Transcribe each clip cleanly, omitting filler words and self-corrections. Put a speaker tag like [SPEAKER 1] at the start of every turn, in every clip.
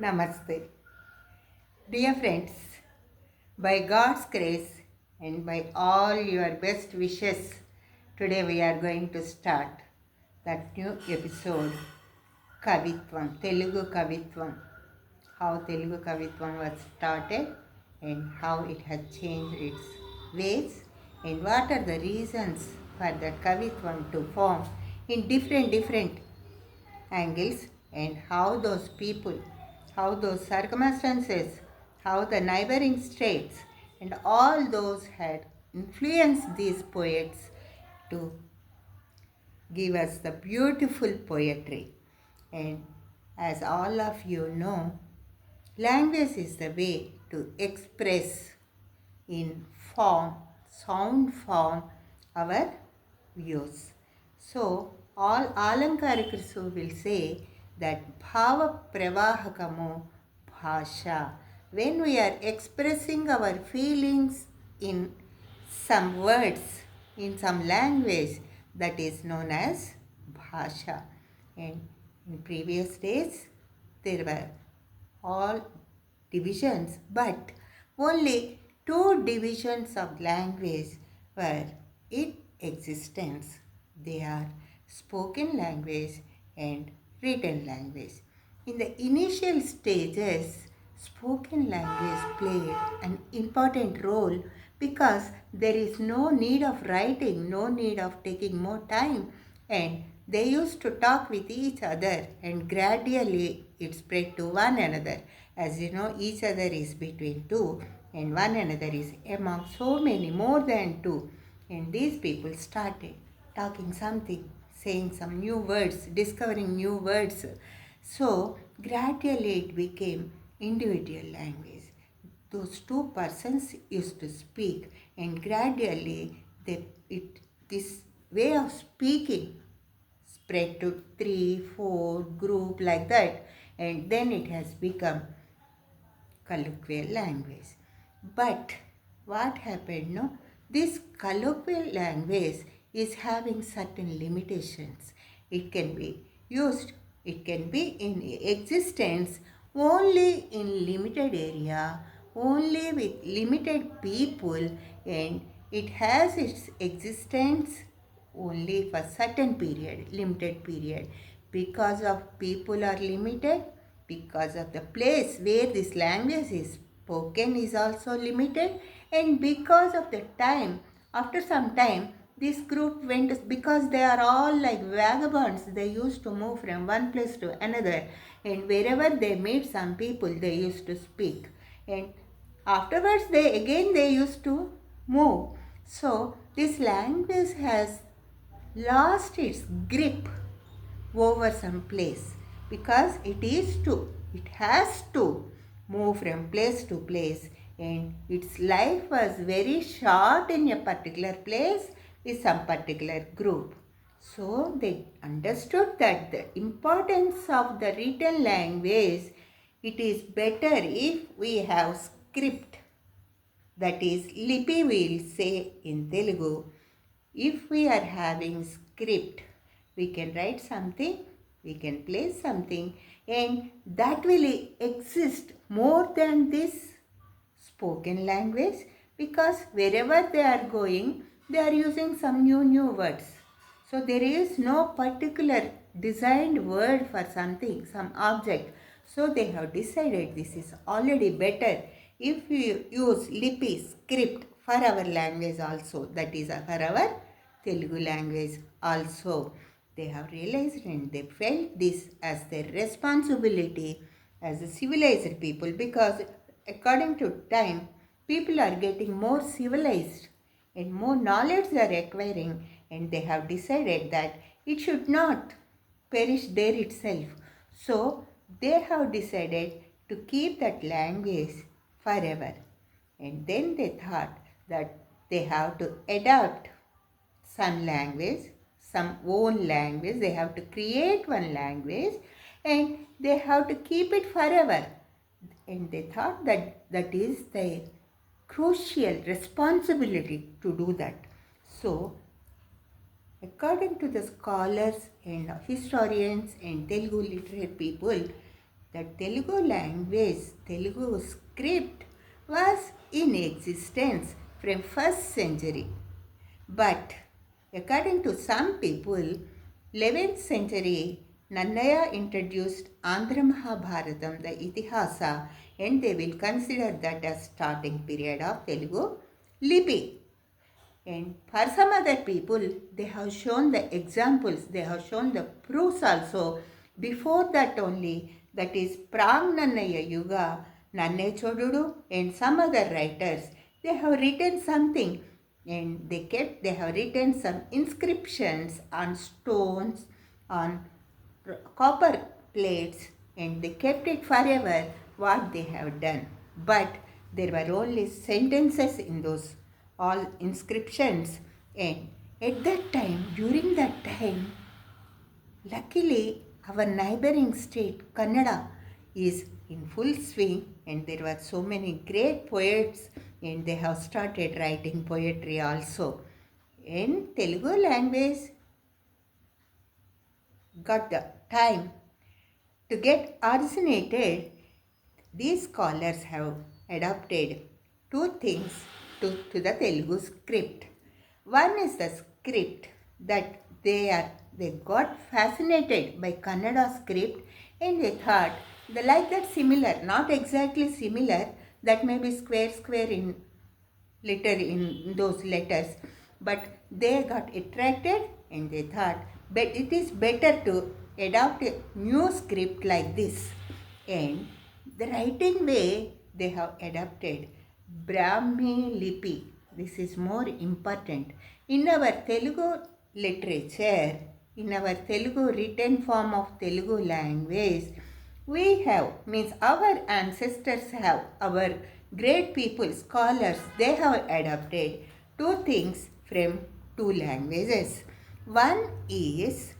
[SPEAKER 1] Namaste. Dear friends, by God's grace and by all your best wishes, today we are going to start that new episode, Kavitvam, Telugu Kavitvam. How Telugu Kavitvam was started and how it has changed its ways and what are the reasons for that Kavitvam to form in different angles and how those people, how those circumstances, how the neighboring states and all those had influenced these poets to give us the beautiful poetry. And as all of you know, language is the way to express in form, sound form, our views. So, all Alankarikas will say that Bhava Pravahakamu Bhasha. When we are expressing our feelings in some words, in some language, that is known as Bhasha. And in previous days, there were all divisions, but only two divisions of language were in existence. They are spoken language and written language. In the initial stages, spoken language played an important role because there is no need of writing, no need of taking more time, and they used to talk with each other and gradually it spread to one another. As you know, each other is between two and one another is among so many more than two. And these people started talking something, saying some new words, discovering new words. So gradually it became individual language. Those two persons used to speak and gradually this way of speaking spread to 3, 4 group like that, and then it has become colloquial language. But what happened, no? This colloquial language is having certain limitations. It can be used, it can be in existence only in limited area, only with limited people, and it has its existence only for certain period, limited period. Because of people are limited, because of the place where this language is spoken is also limited, and because of the time, after some time this group went, because they are all like vagabonds, they used to move from one place to another, and wherever they meet some people they used to speak, and afterwards they used to move. So this language has lost its grip over some place because it has to move from place to place, and its life was very short in a particular place with some particular group. So they understood that the importance of the written language, it is better if we have script, that is lipi we will say in Telugu. If we are having script, we can write something, we can play something, and that will exist more than this spoken language, because wherever they are going, they are using some new words. So there is no particular designed word for something, some object. So they have decided this is already better if we use lipi script for our language also, that is for our Telugu language also. They have realized and they felt this as their responsibility as a civilized people, because according to time, people are getting more civilized and more knowledge they are acquiring, and they have decided that it should not perish there itself. So they have decided to keep that language forever. And then they thought that they have to adopt some language, some own language. They have to create one language and they have to keep it forever. And they thought that that is their crucial responsibility to do that. So, according to the scholars and historians and Telugu literate people, The Telugu language, Telugu script was in existence from 1st century. But according to some people, 11th century, Nannaya introduced Andhra Mahabharatam, the Itihasa, and they will consider that as starting period of Telugu Lipi. And for some other people, they have shown the examples, they have shown the proofs also. Before that only, that is Prangnannaya Yuga, Nannechodudu and some other writers, they have written something, and they have written some inscriptions on stones, on copper plates, and they kept it forever what they have done. But there were only sentences in those all inscriptions, and at that time, during that time, luckily our neighboring state Kannada is in full swing, and there were so many great poets, and they have started writing poetry also. In Telugu language got the time to get originated, these scholars have adopted two things to the Telugu script. One is the script that they got fascinated by Kannada script, and they thought they like that similar, not exactly similar, that may be square in letter in those letters, but they got attracted and they thought, but it is better to adopt a new script like this. And the writing way they have adopted Brahmi Lipi. This is more important. In our Telugu literature, in our Telugu written form of Telugu language, we have, means our ancestors have, our great people, scholars, they have adopted two things from two languages. One is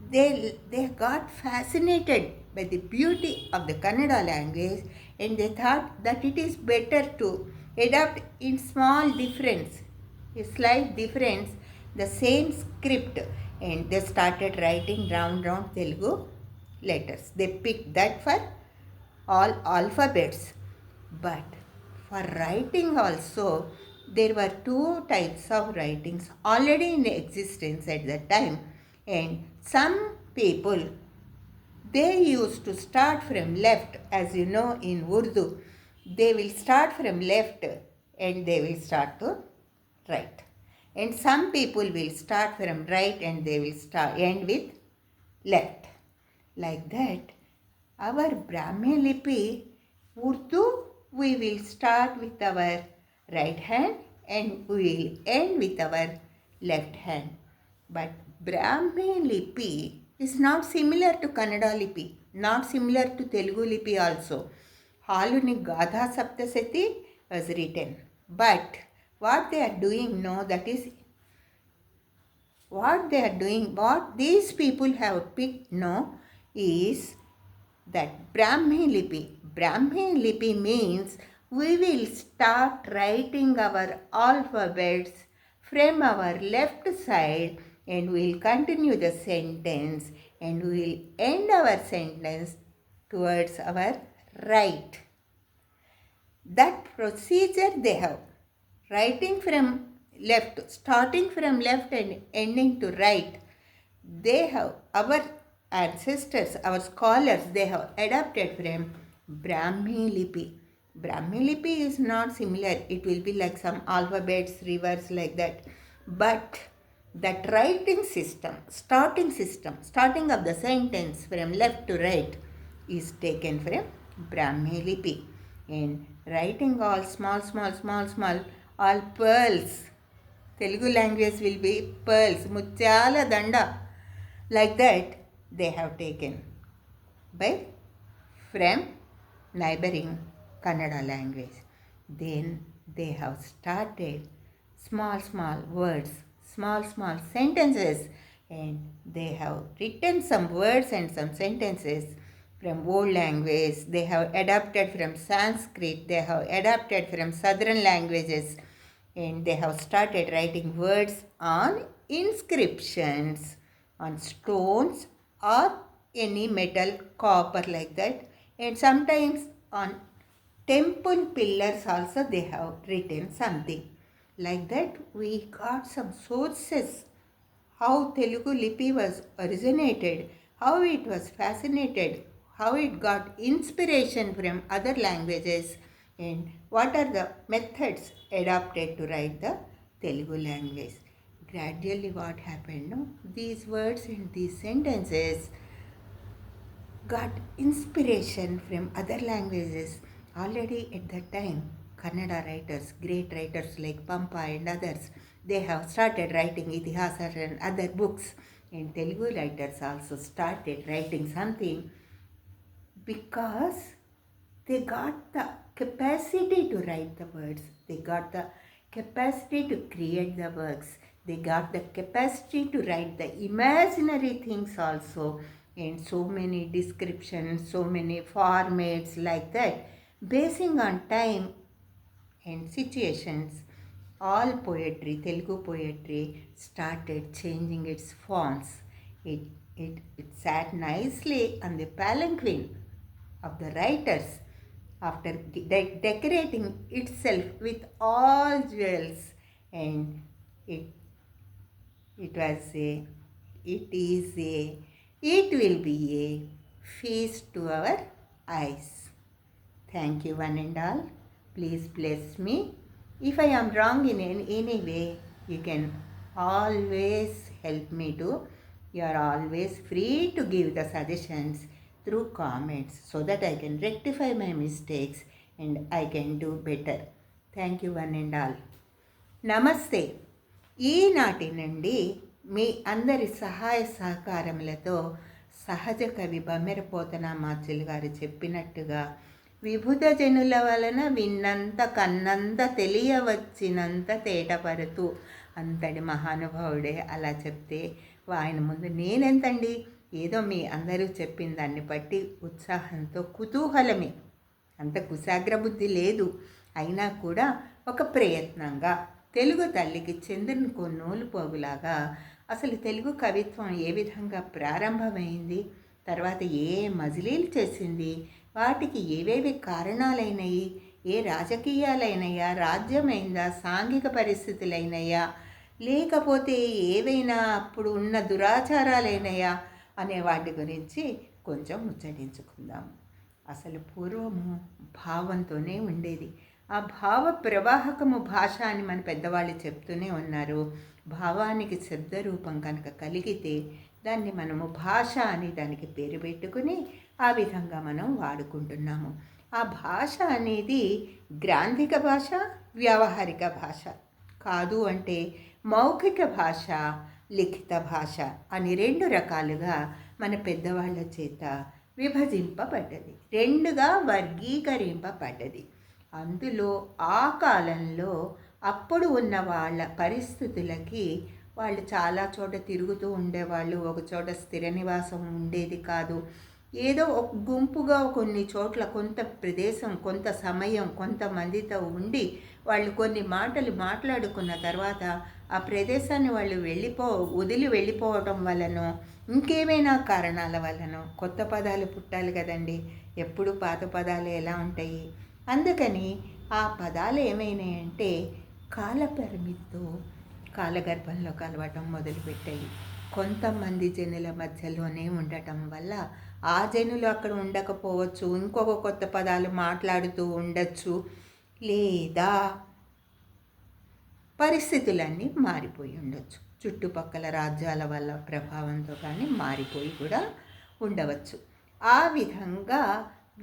[SPEAKER 1] they got fascinated by the beauty of the Kannada language, and they thought that it is better to adopt in small difference, a slight difference, the same script, and they started writing round Telugu letters. They picked that for all alphabets. But for writing also, there were two types of writings already in existence at that time, and some people, they used to start from left. As you know, in Urdu, they will start from left and they will start to right. And some people will start from right and they will end with left. Like that, our Brahmi Lipi, Urdu, we will start with our right hand and we will end with our left hand. But Brahmi Lipi is not similar to Kannada Lipi, not similar to Telugu Lipi also. Haluni Gadha Saptasati was written. But what they are doing now, that is what they are doing, what these people have picked now is that Brahmi Lipi. Brahmi Lipi means we will start writing our alphabets from our left side, and we will continue the sentence, and we will end our sentence towards our right. That procedure they have, writing from left, starting from left and ending to right, they have, our ancestors, our scholars, they have adapted from Brahmi Lipi. Brahmi Lipi is not similar. It will be like some alphabets, reverse like that. But that writing system, starting of the sentence from left to right is taken from Brahmi Lipi. And writing all small, all pearls. Telugu language will be pearls, muchala danda. Like that, they have taken by from neighboring Kannada language. Then they have started small words, small sentences, and they have written some words and some sentences from old language. They have adapted from Sanskrit, they have adapted from southern languages, and they have started writing words on inscriptions, on stones or any metal, copper like that, and sometimes on temple pillars also they have written something. Like that we got some sources how Telugu Lipi was originated, how it was fascinated, how it got inspiration from other languages, and what are the methods adopted to write the Telugu language. Gradually what happened, no? These words and these sentences got inspiration from other languages. Already at that time, Kannada writers, great writers like Pampa and others, they have started writing Itihasas and other books. And Telugu writers also started writing something because they got the capacity to write the words. They got the capacity to create the works. They got the capacity to write the imaginary things also. And so many descriptions, so many formats like that. Basing on time and situations, all poetry, Telugu poetry, started changing its forms. It sat nicely on the palanquin of the writers after decorating itself with all jewels, and it it was a it is a it will be a feast to our eyes. Thank you one and all. Please bless me. If I am wrong in any way, you can always help me to. You are always free to give the suggestions through comments so that I can rectify my mistakes and I can do better. Thank you one and all. నమస్తే. ఈనాటి నుండి మీ అందరి సహాయ సహకారములతో సహజ కవి బమ్మెరపోతనామాచ్యులు గారు చెప్పినట్టుగా విభుద జనుల వలన విన్నంత కన్నంత తెలియవచ్చినంత తేటపరుతూ, అంతటి మహానుభావుడే అలా చెప్తే ఆయన ముందు నేనెంతండి? ఏదో మీ అందరూ చెప్పిన దాన్ని బట్టి ఉత్సాహంతో కుతూహలమే, అంత కుశాగ్ర బుద్ధి లేదు, అయినా కూడా ఒక ప్రయత్నంగా తెలుగు తల్లికి చంద్రుని కొన్నూలు పోగులాగా అసలు తెలుగు కవిత్వం ఏ విధంగా ప్రారంభమైంది, తర్వాత ఏ మజిలీలు చేసింది, వాటికి ఏవేవి కారణాలైనవి, ఏ రాజకీయాలైనయా, రాజ్యమైందా, సాంఘిక పరిస్థితులైనయా, లేకపోతే ఏవైనా అప్పుడు ఉన్న దురాచారాలైనయా అనే వాటి గురించి కొంచెం ముచ్చటించుకుందాము. అసలు పూర్వము భావంతోనే ఉండేది. ఆ భావ ప్రవాహకము భాష అని మన పెద్దవాళ్ళు చెప్తూనే ఉన్నారు. భావానికి శబ్ద రూపం కనుక కలిగితే దాన్ని మనము భాష అని దానికి పేరు పెట్టుకుని ఆ విధంగా మనం వాడుకుంటున్నాము. ఆ భాష అనేది గ్రాంధిక భాష, వ్యావహారిక భాష కాదు, అంటే మౌఖిక భాష, లిఖిత భాష అని రెండు రకాలుగా మన పెద్దవాళ్ళ చేత విభజింపబడ్డది, రెండుగా వర్గీకరింపబడ్డది. అందులో ఆ కాలంలో అప్పుడు ఉన్న వాళ్ళ పరిస్థితులకి వాళ్ళు చాలా చోట తిరుగుతూ ఉండేవాళ్ళు, ఒక చోట స్థిర నివాసం ఉండేది కాదు. ఏదో ఒక గుంపుగా కొన్ని చోట్ల కొంత ప్రదేశం, కొంత సమయం, కొంతమందితో ఉండి వాళ్ళు కొన్ని మాటలు మాట్లాడుకున్న తర్వాత ఆ ప్రదేశాన్ని వాళ్ళు వదిలి వెళ్ళిపోవటం వలన, ఇంకేమైనా కారణాల వలన కొత్త పదాలు పుట్టాలి కదండి. ఎప్పుడు పాత పదాలు ఎలా ఉంటాయి? అందుకని ఆ పదాలు ఏమైనాయంటే కాలపరిమితితో కాలగర్భంలో కలవటం మొదలుపెట్టాయి. కొంతమంది జనుల మధ్యలోనే ఉండటం వల్ల ఆ జనులు అక్కడ ఉండకపోవచ్చు, ఇంకొక కొత్త పదాలు మాట్లాడుతూ ఉండొచ్చు, లేదా పరిస్థితులన్నీ మారిపోయి ఉండొచ్చు, చుట్టుపక్కల రాజ్యాల వల్ల ప్రభావంతో కానీ మారిపోయి కూడా ఉండవచ్చు. ఆ విధంగా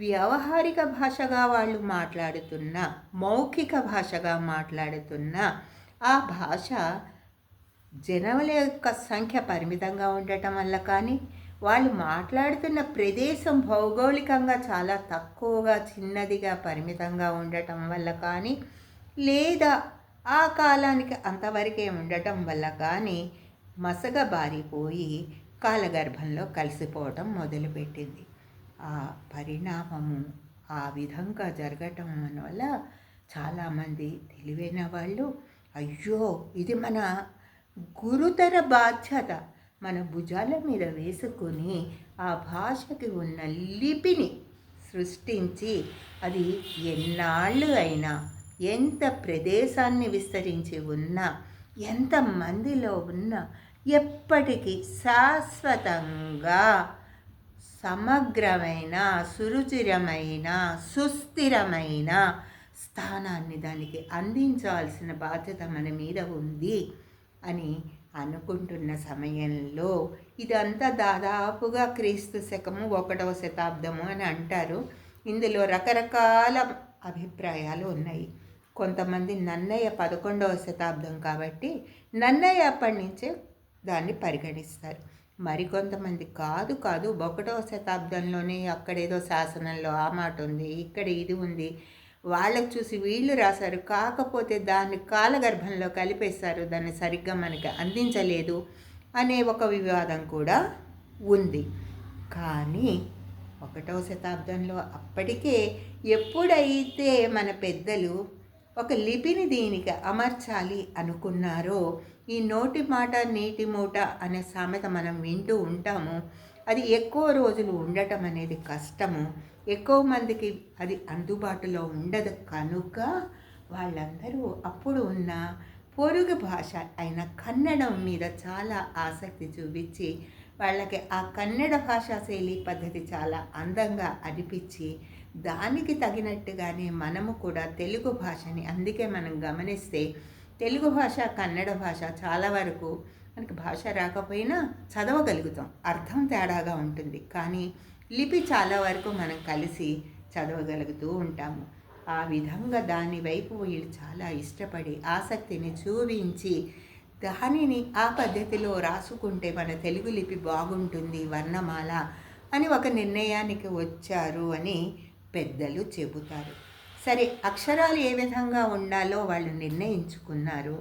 [SPEAKER 1] వ్యవహారిక భాషగా వాళ్ళు మాట్లాడుతున్న, మౌఖిక భాషగా మాట్లాడుతున్న ఆ భాష జనముల యొక్క సంఖ్య పరిమితంగా ఉండటం వల్ల కానీ, వాళ్ళు మాట్లాడుతున్న ప్రదేశం భౌగోళికంగా చాలా తక్కువగా, చిన్నదిగా, పరిమితంగా ఉండటం వల్ల కానీ, లేదా ఆ కాలానికి అంతవరకే ఉండటం వల్ల కానీ మసగబారిపోయి కాలగర్భంలో కలిసిపోవటం మొదలుపెట్టింది. ఆ పరిణామము ఆ విధంగా జరగటం వల్ల చాలామంది తెలివైన వాళ్ళు, అయ్యో ఇది మన గురుతర బాధ్యత, మన భుజాల మీద వేసుకొని ఆ భాషకి ఉన్న లిపిని సృష్టించి అది ఎన్నాళ్ళు అయినా, ఎంత ప్రదేశాన్ని విస్తరించి ఉన్నా, ఎంతమందిలో ఉన్నా ఎప్పటికీ శాశ్వతంగా సమగ్రమైన, సురుచిరమైన, సుస్థిరమైన స్థానాన్ని దానికి అందించాల్సిన బాధ్యత మన మీద ఉంది అని అనుకుంటున్న సమయంలో, ఇదంతా దాదాపుగా క్రీస్తు శకము 1వ శతాబ్దము అని అంటారు. ఇందులో రకరకాల అభిప్రాయాలు ఉన్నాయి. కొంతమంది నన్నయ్య 11వ శతాబ్దం కాబట్టి నన్నయ్య అప్పటి నుంచే దాన్ని పరిగణిస్తారు. మరికొంతమంది కాదు 1వ శతాబ్దంలోనే అక్కడేదో శాసనంలో ఆ మాట ఉంది, ఇక్కడ ఇది ఉంది, వాళ్ళకి చూసి వీళ్ళు రాశారు, కాకపోతే దాన్ని కాలగర్భంలో కలిపేశారు, దాన్ని సరిగ్గా మనకి అందించలేదు అనే ఒక వివాదం కూడా ఉంది. కానీ 1వ శతాబ్దంలో అప్పటికే ఎప్పుడైతే మన పెద్దలు ఒక లిపిని దీనికి అమర్చాలి అనుకున్నారో, ఈ నోటి మాట నీటి మూట అనే సామెత మనం వింటూ ఉంటాము. అది ఎక్కువ రోజులు ఉండటం అనేది కష్టము, ఎక్కువ మందికి అది అందుబాటులో ఉండదు. కనుక వాళ్ళందరూ అప్పుడు ఉన్న పొరుగు భాష అయిన కన్నడం మీద చాలా ఆసక్తి చూపించి, వాళ్ళకి ఆ కన్నడ భాషా శైలి పద్ధతి చాలా అందంగా అనిపించి, దానికి తగినట్టుగానే మనము కూడా తెలుగు భాషని, అందుకే మనం గమనిస్తే తెలుగు భాష కన్నడ భాష చాలా వరకు మనకి భాష రాకపోయినా చదవగలుగుతాం, అర్థం తేడాగా ఉంటుంది, కానీ లిపి చాలా వరకు మనం కలిసి చదవగలుగుతూ ఉంటాము. ఆ విధంగా దాని వైపు వీళ్ళు చాలా ఇష్టపడి ఆసక్తిని చూపించి దానిని ఆ పద్ధతిలో రాసుకుంటే మన తెలుగు లిపి బాగుంటుంది, వర్ణమాల అని ఒక నిర్ణయానికి వచ్చారు అని పెద్దలు చెబుతారు. సరే, అక్షరాలు ఏ విధంగా ఉండాలో వాళ్ళు నిర్ణయించుకున్నారు,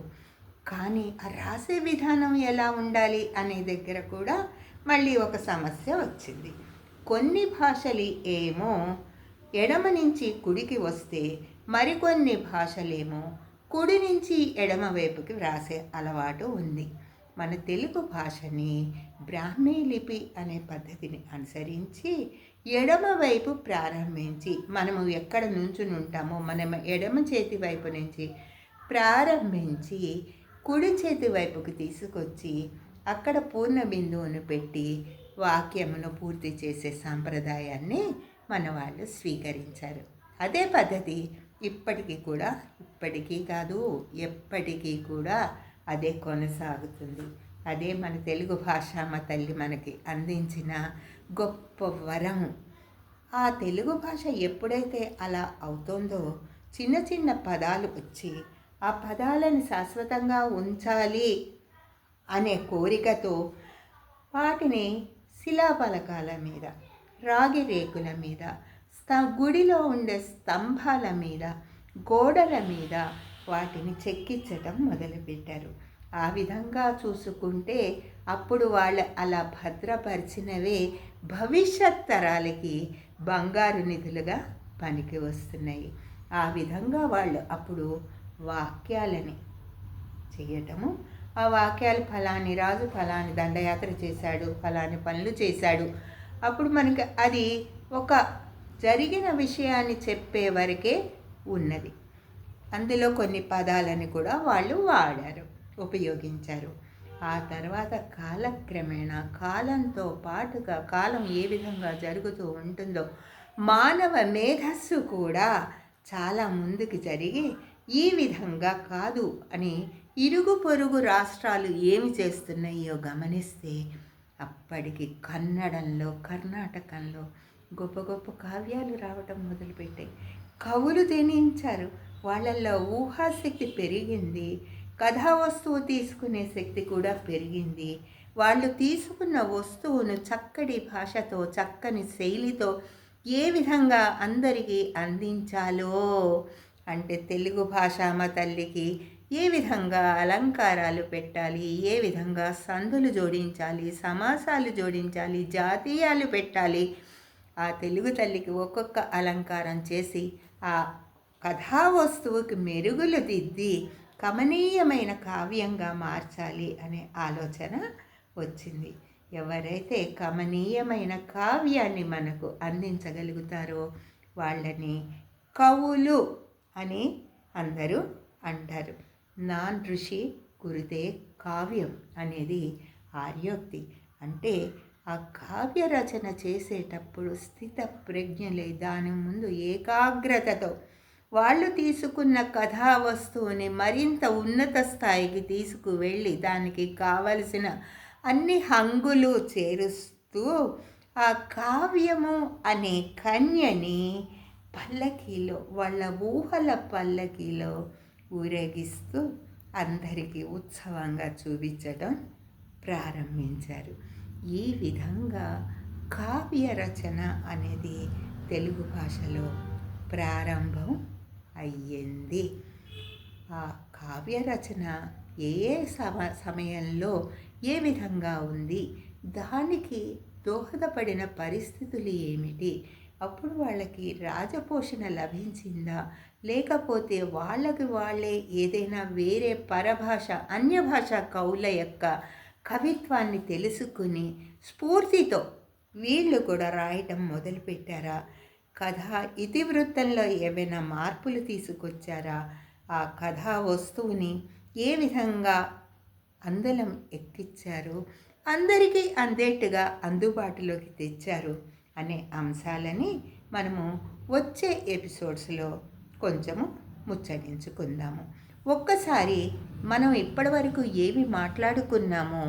[SPEAKER 1] కానీ ఆ రాసే విధానం ఎలా ఉండాలి అనే దగ్గర కూడా మళ్ళీ ఒక సమస్య వచ్చింది. కొన్ని భాషలు ఏమో ఎడమ నుంచి కుడికి వస్తే, మరికొన్ని భాషలేమో కుడి నుంచి ఎడమ వైపుకి వ్రాసే అలవాటు ఉంది. మన తెలుగు భాషని బ్రాహ్మీ లిపి అనే పద్ధతిని అనుసరించి ఎడమ వైపు ప్రారంభించి, మనము ఎక్కడ నుంచుని ఉంటామో మనం ఎడమ చేతి వైపు నుంచి ప్రారంభించి కుడి చేతి వైపుకి తీసుకొచ్చి అక్కడ పూర్ణ బిందువును పెట్టి వాక్యమును పూర్తి చేసే సాంప్రదాయాన్ని మన వాళ్ళు స్వీకరించారు. అదే పద్ధతి ఇప్పటికీ కాదు, ఎప్పటికీ కూడా అదే కొనసాగుతుంది. అదే మన తెలుగు భాషామ తల్లి మనకి అందించిన గొప్ప వరం. ఆ తెలుగు భాష ఎప్పుడైతే అలా అవుతుందో, చిన్న చిన్న పదాలు వచ్చి ఆ పదాలను శాశ్వతంగా ఉంచాలి అనే కోరికతో వాటిని శిలాఫలకాల మీద, రాగి రేకుల మీద, గుడిలో ఉండే స్తంభాల మీద, గోడల మీద వాటిని చెక్కించటం మొదలుపెట్టారు. ఆ విధంగా చూసుకుంటే అప్పుడు వాళ్ళు అలా భద్రపరిచినవే భవిష్యత్ తరాలకి బంగారు నిధులుగా పనికి వస్తున్నాయి. ఆ విధంగా వాళ్ళు అప్పుడు వాక్యాలని చేయటము, ఆ వాక్యాలు ఫలాని రాజు ఫలాని దండయాత్ర చేశాడు, ఫలాని పనులు చేశాడు, అప్పుడు మనకి అది ఒక జరిగిన విషయాన్ని చెప్పే వరకే ఉన్నది. అందులో కొన్ని పదాలని కూడా వాళ్ళు వాడారు, ఉపయోగించారు. ఆ తర్వాత కాలక్రమేణా కాలంతో పాటుగా, కాలం ఏ విధంగా జరుగుతూ ఉంటుందో మానవ మేధస్సు కూడా చాలా ముందుకు జరిగి ఈ విధంగా కాదు అని ఇరుగు పొరుగు రాష్ట్రాలు ఏమి చేస్తున్నాయో గమనిస్తే అప్పటికి కన్నడంలో, కర్ణాటకంలో గొప్ప గొప్ప కావ్యాలు రావటం మొదలుపెట్టాయి. కవులు జనించారు, వాళ్ళల్లో ఊహాశక్తి పెరిగింది, కథా వస్తువు తీసుకునే శక్తి కూడా పెరిగింది. వాళ్ళు తీసుకున్న వస్తువును చక్కటి భాషతో, చక్కని శైలితో ఏ విధంగా అందరికీ అందించాలో, అంటే తెలుగు భాషామ తల్లికి ఏ విధంగా అలంకారాలు పెట్టాలి, ఏ విధంగా సందులు జోడించాలి, సమాసాలు జోడించాలి, జాతీయాలు పెట్టాలి, ఆ తెలుగు తల్లికి ఒక్కొక్క అలంకారం చేసి ఆ కథా వస్తువుకి మెరుగులు దిద్ది కమనీయమైన కావ్యంగా మార్చాలి అనే ఆలోచన వచ్చింది. ఎవరైతే కమనీయమైన కావ్యాన్ని మనకు అందించగలుగుతారో వాళ్ళని కవులు అని అందరూ అంటారు. నాన్ ఋషి కురుతే కావ్యం అనేది ఆర్యోక్తి. అంటే ఆ కావ్య రచన చేసేటప్పుడు స్థిత ప్రజ్ఞలే దాని ముందు ఏకాగ్రతతో వాళ్ళు తీసుకున్న కథా వస్తువుని మరింత ఉన్నత స్థాయికి తీసుకువెళ్ళి దానికి కావలసిన అన్ని హంగులు చేరుస్తూ ఆ కావ్యము అనే కన్యని పల్లకీలో వాళ్ళ ఊహల పల్లకీలో ఊరేగిస్తూ అందరికీ ఉత్సవంగా చూపించడం ప్రారంభించారు. ఈ విధంగా కావ్య రచన అనేది తెలుగు భాషలో ప్రారంభం అయ్యింది. ఆ కావ్య రచన ఏ సమయంలో ఏ విధంగా ఉంది, దానికి దోహదపడిన పరిస్థితులు ఏమిటి, అప్పుడు వాళ్ళకి రాజపోషణ లభించిందా, లేకపోతే వాళ్ళే ఏదైనా వేరే పరభాష అన్యభాష కవుల యొక్క కవిత్వాన్ని తెలుసుకుని స్ఫూర్తితో వీళ్ళు కూడా రాయటం మొదలుపెట్టారా, కథా ఇతివృత్తంలో ఏవైనా మార్పులు తీసుకొచ్చారా, ఆ కథా వస్తువుని ఏ విధంగా అందలం ఎక్కించారు, అందరికీ అందేట్టుగా అందుబాటులోకి తెచ్చారు అనే అంశాలని మనము వచ్చే ఎపిసోడ్స్లో కొంచెము ముచ్చటించుకుందాము. ఒక్కసారి మనం ఇప్పటివరకు ఏవి మాట్లాడుకున్నామో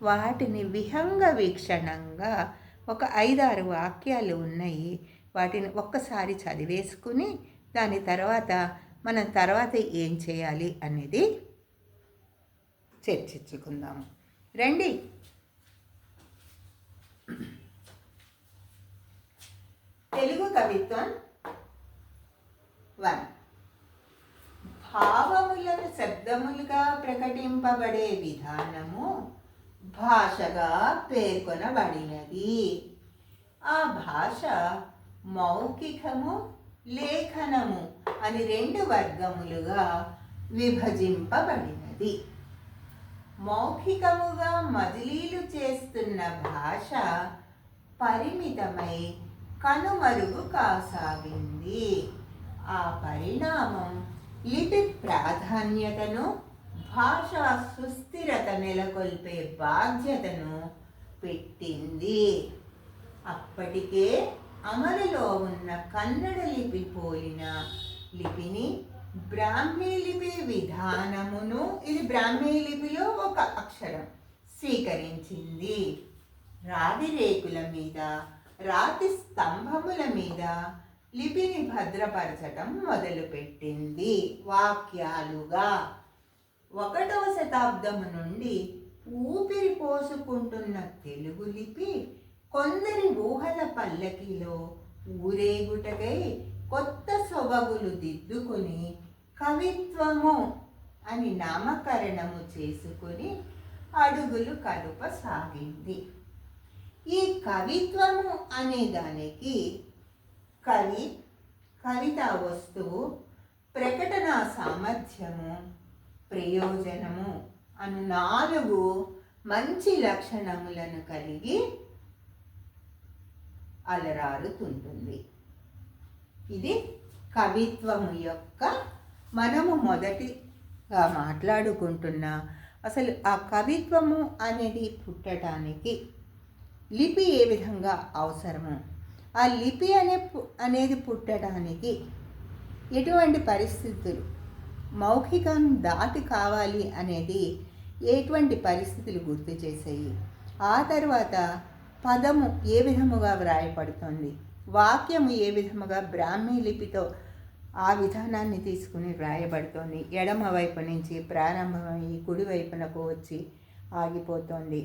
[SPEAKER 1] వాటిని విహంగ వీక్షణంగా ఒక 5-6 వాక్యాలు ఉన్నాయి. వాటిని ఒక్కసారి చదివేసుకుని దాని తర్వాత మనం తర్వాత ఏం చేయాలి అనేది చర్చించుకుందాము. రండి. తెలుగు కవిత్వం 1. భావములను శబ్దములుగా ప్రకటింపబడే విధానము భాషగా పేర్కొనబడినది. ఆ భాష మౌఖికము, లేఖనము అని 2 వర్గములుగా విభజింపబడినది. మౌఖికముగా మజిలీలు చేస్తున్న భాష పరిమితమై కనుమరుగు కాసాగింది. ఆ పరిణామం లిపి ప్రాధాన్యతను, భాషా సుస్థిరత నెలకొల్పే బాధ్యతను పెట్టింది. అప్పటికే అమలులో ఉన్న కన్నడ లిపి పోలిన లిపిని బ్రాహ్మీ లిపి విధానమును, ఇది బ్రాహ్మీ లిపిలో ఒక అక్షరం, స్వీకరించింది. రాతి రేకుల మీద, రాతి స్తంభముల మీద లిపిని భద్రపరచటం మొదలుపెట్టింది. వాక్యాలుగా 1వ శతాబ్దము నుండి ఊపిరి పోసుకుంటున్న తెలుగు లిపి కొందరి ఊహల పల్లకిలో ఊరేగుటకై కొత్త సొబగులు దిద్దుకొని కవిత్వము అని నామకరణము చేసుకుని అడుగులు కదుపసాగింది. ఈ కవిత్వము అనే దానికి కవి, కవితా వస్తువు, ప్రకటనా సామర్థ్యము, ప్రయోజనము అను 4 మంచి లక్షణములను కలిగి అలరారుతుంటుంది. ఇది కవిత్వము యొక్క మనము మొదటిగా మాట్లాడుకుంటున్న అసలు ఆ కవిత్వము అనేది పుట్టడానికి లిపి ఏ విధంగా అవసరము, ఆ లిపి అనేది పుట్టడానికి ఎటువంటి పరిస్థితులు, మౌఖికం దాటి కావాలి అనేది ఎటువంటి పరిస్థితులు గుర్తు చేసాయి, ఆ తర్వాత పదము ఏ విధముగా వ్రాయపడుతుంది, వాక్యము ఏ విధముగా బ్రాహ్మీ లిపితో ఆ విధానాన్ని తీసుకుని వ్రాయబడుతోంది, ఎడమ వైపు నుంచి ప్రారంభమయ్యి కుడివైపునకు వచ్చి ఆగిపోతుంది.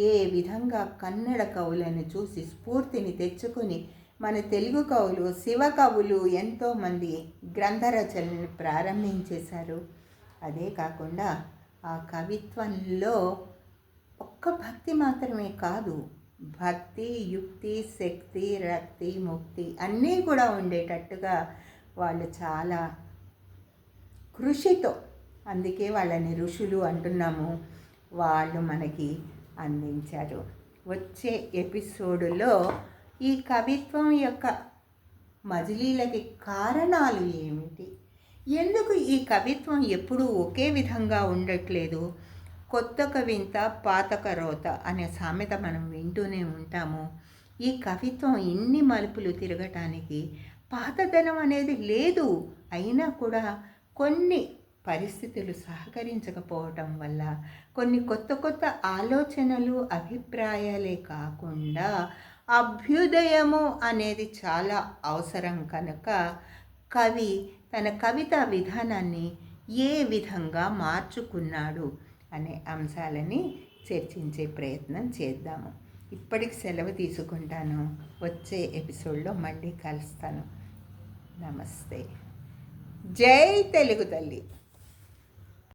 [SPEAKER 1] ఏ విధంగా కన్నడ కవులను చూసి స్ఫూర్తిని తెచ్చుకొని మన తెలుగు కవులు, శివ కవులు ఎంతోమంది గ్రంథ రచనలను ప్రారంభించేశారు. అదే కాకుండా ఆ కవిత్వంలో ఒక్క భక్తి మాత్రమే కాదు, భక్తి, యుక్తి, శక్తి, రక్తి, ముక్తి అన్నీ కూడా ఉండేటట్టుగా వాళ్ళు చాలా కృషితో, అందుకే వాళ్ళని ఋషులు అంటున్నాము, వాళ్ళు మనకి అందించారు. వచ్చే ఎపిసోడులో ఈ కవిత్వం యొక్క మజిలీలకి కారణాలు ఏమిటి, ఎందుకు ఈ కవిత్వం ఎప్పుడూ ఒకే విధంగా ఉండట్లేదు, కొత్త కవింత పాతక రోత అనే సామెత మనం వింటూనే ఉంటాము. ఈ కవిత్వం ఇన్ని మలుపులు తిరగటానికి పాతదనం అనేది లేదు. అయినా కూడా కొన్ని పరిస్థితులు సహకరించకపోవటం వల్ల కొన్ని కొత్త కొత్త ఆలోచనలు అభిప్రాయాలే కాకుండా అభ్యుదయము అనేది చాలా అవసరం కనుక కవి తన కవితా విధానాన్ని ఏ విధంగా మార్చుకున్నాడు అనే అంశాలని చర్చించే ప్రయత్నం చేద్దాము. ఇప్పటికి సెలవు తీసుకుంటాను. వచ్చే ఎపిసోడ్లో మళ్ళీ కలుస్తాను. నమస్తే. జై తెలుగు తల్లి.